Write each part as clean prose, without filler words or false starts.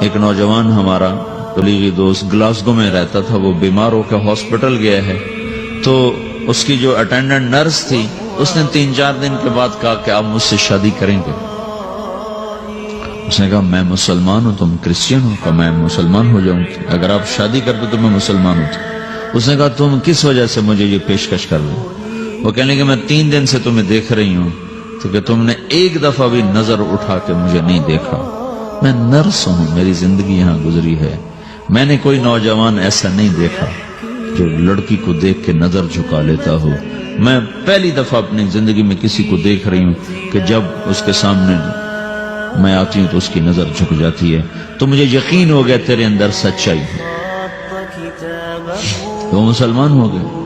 ایک نوجوان ہمارا تبلیغی دوست گلاسگو میں رہتا تھا، وہ بیمار ہو کے ہاسپٹل گیا ہے، تو اس کی جو اٹینڈنٹ نرس تھی اس نے 3-4 دن کے بعد کہا کہ آپ مجھ سے شادی کریں گے؟ اس نے کہا میں مسلمان ہوں، تم کرسچن ہو؟ کہا میں مسلمان ہو جاؤں، اگر آپ شادی کرتے تو میں مسلمان ہوں۔ اس نے کہا تم کس وجہ سے مجھے یہ پیشکش کر رہے ہو؟ وہ کہنے کہ میں 3 دن سے تمہیں دیکھ رہی ہوں تو کہ تم نے ایک دفعہ بھی نظر اٹھا کے مجھے نہیں دیکھا، میں نرس ہوں، میری زندگی یہاں گزری ہے، میں نے کوئی نوجوان ایسا نہیں دیکھا جو لڑکی کو دیکھ کے نظر جھکا لیتا ہو، میں پہلی دفعہ اپنی زندگی میں کسی کو دیکھ رہی ہوں کہ جب اس کے سامنے میں آتی ہوں تو اس کی نظر جھک جاتی ہے، تو مجھے یقین ہو گیا تیرے اندر سچائی ہے۔ تو مسلمان ہو گئے۔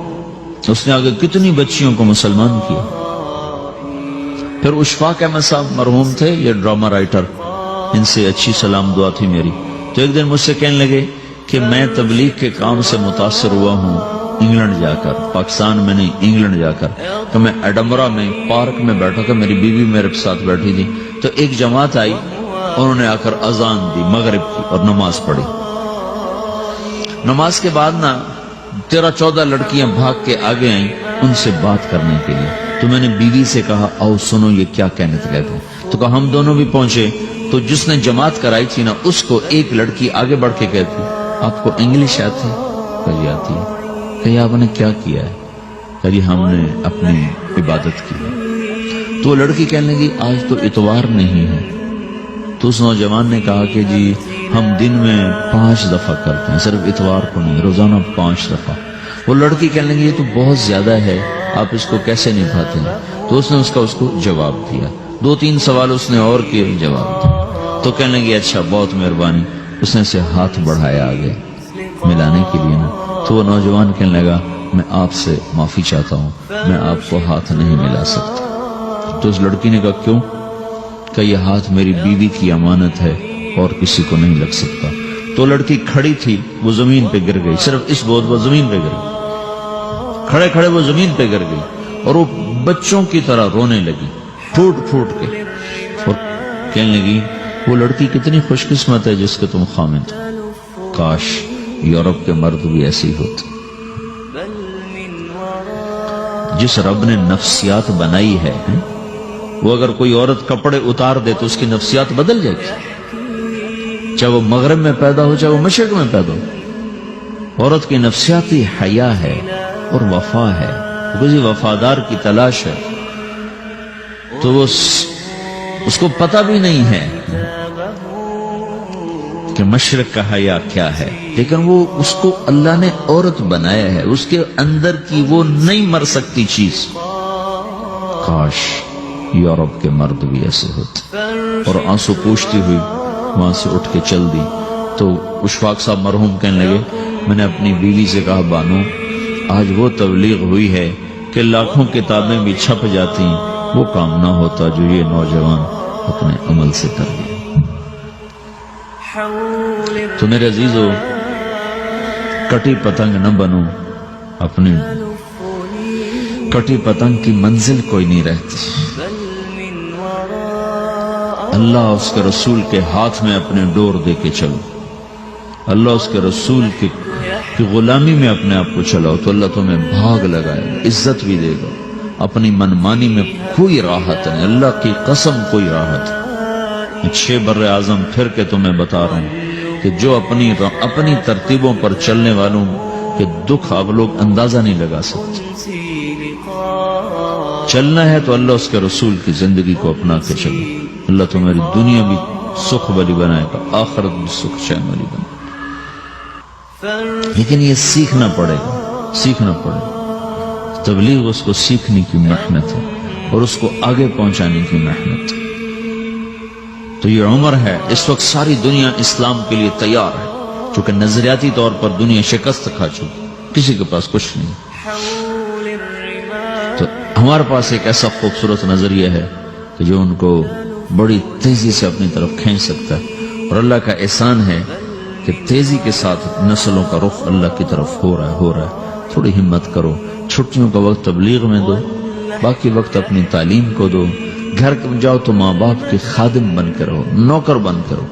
اس نے آگے کتنی بچیوں کو مسلمان کیا۔ پھر اشفاق احمد صاحب مرحوم تھے، یہ ڈرامہ رائٹر، ان سے اچھی سلام دعا تھی میری، تو ایک دن مجھ سے کہنے لگے کہ میں تبلیغ کے کام سے متاثر ہوا ہوں انگلینڈ جا کر، پاکستان میں نہیں، انگلینڈ جا کر، کہ میں ایڈنبرا میں پارک میں بیٹھا تھا، میری بیوی میرے ساتھ بیٹھی تھی، تو ایک جماعت آئی، انہوں نے آ کر اذان دی مغرب کی اور نماز پڑھی۔ نماز کے بعد 13-14 لڑکیاں بھاگ کے آگے آئیں ان سے بات کرنے کے لیے، تو میں نے بیوی سے کہا آؤ سنو یہ کیا کہنے کہتے ہیں، تو کہا ہم دونوں بھی پہنچے، تو جس نے جماعت کرائی تھی نا اس کو ایک لڑکی آگے بڑھ کے کہتی آپ کو انگلش آتی؟ کہی آتی ہے۔ کہی آپ نے کیا کیا ہے؟ کہی ہم نے اپنی عبادت کی۔ تو لڑکی کہنے لگی آج تو اتوار نہیں ہے، تو اس نوجوان نے کہا کہ جی ہم دن میں 5 دفعہ کرتے ہیں، صرف اتوار کو نہیں، روزانہ 5 دفعہ۔ وہ لڑکی کہنے لگی یہ تو بہت زیادہ ہے، آپ اس کو کیسے نبھاتے ہیں؟ تو اس نے اس کو جواب دیا، 2-3 سوال اس نے اور کیے، جواب دیا، تو کہنے لگی اچھا بہت مہربانی۔ اس نے اسے ہاتھ بڑھایا آگے ملانے کے لیے نا، تو وہ نوجوان کہنے لگا میں آپ سے معافی چاہتا ہوں، میں آپ کو ہاتھ نہیں ملا سکتا۔ تو اس لڑکی نے کہا کیوں؟ کہ یہ ہاتھ میری بیوی کی امانت ہے اور کسی کو نہیں لگ سکتا۔ تو لڑکی کھڑی تھی، وہ زمین پہ گر گئی، صرف اس بہت وہ زمین پہ گر گئی، کھڑے کھڑے وہ زمین پہ گر گئی، اور وہ بچوں کی طرح رونے لگی پھوٹ پھوٹ کے، اور کہنے لگی وہ لڑکی کتنی خوش قسمت ہے جس کے تم خامد، کاش یورپ کے مرد بھی ایسے ہی ہوتے۔ جس رب نے نفسیات بنائی ہے وہ اگر کوئی عورت کپڑے اتار دے تو اس کی نفسیات بدل جائے گی، چاہے وہ مغرب میں پیدا ہو چاہے وہ مشرق میں پیدا ہو۔ عورت کی نفسیاتی حیا ہے اور وفا ہے، کسی وفادار کی تلاش ہے، تو وہ اس کو پتہ بھی نہیں ہے کہ مشرق کا حیا کیا ہے، لیکن وہ اس کو اللہ نے عورت بنایا ہے، اس کے اندر کی وہ نہیں مر سکتی چیز۔ کاش یورپ کے مرد بھی ایسے ہوتے۔ اور آنسو پوچھتی ہوئی وہاں سے اٹھ کے چل دی۔ تو اشفاق صاحب مرحوم کہنے لگے میں نے اپنی بیوی سے کہا بانو آج وہ تبلیغ ہوئی ہے کہ لاکھوں کتابیں بھی چھپ جاتی، وہ کام نہ ہوتا جو یہ نوجوان اپنے عمل سے کر دیا۔ تو میرے عزیزو کٹی پتنگ نہ بنو، اپنی کٹی پتنگ کی منزل کوئی نہیں رہتی۔ اللہ اس کے رسول کے ہاتھ میں اپنے ڈور دے کے چلو، اللہ اس کے رسول کی غلامی میں اپنے آپ کو چلاؤ تو اللہ تمہیں بھاگ لگائے گا، عزت بھی دے گا۔ اپنی منمانی میں کوئی راحت نہیں، اللہ کی قسم کوئی راحت نہیں۔ 6 بر اعظم پھر کے تمہیں بتا رہا ہوں کہ جو اپنی ترتیبوں پر چلنے والوں کے دکھ آپ لوگ اندازہ نہیں لگا سکتے۔ چلنا ہے تو اللہ اس کے رسول کی زندگی کو اپنا کے چلو، اللہ تمہاری دنیا بھی سکھ والی بنائے گا، آخرت بھی سکھ چین والی بنائے گا۔ لیکن یہ سیکھنا پڑے گا، سیکھنا پڑے گا۔ تبلیغ اس کو سیکھنے کی محنت ہے اور اس کو آگے پہنچانے کی محنت ہے۔ تو یہ عمر ہے، اس وقت ساری دنیا اسلام کے لیے تیار ہے، چونکہ نظریاتی طور پر دنیا شکست کھا چکی، کسی کے پاس کچھ نہیں۔ تو ہمارے پاس ایک ایسا خوبصورت نظریہ ہے کہ جو ان کو بڑی تیزی سے اپنی طرف کھینچ سکتا ہے، اور اللہ کا احسان ہے کہ تیزی کے ساتھ نسلوں کا رخ اللہ کی طرف ہو رہا ہے۔ تھوڑی ہمت کرو، چھٹیوں کا وقت تبلیغ میں دو، باقی وقت اپنی تعلیم کو دو، گھر جاؤ تو ماں باپ کے خادم بن کے رہو، نوکر بن کے رہو۔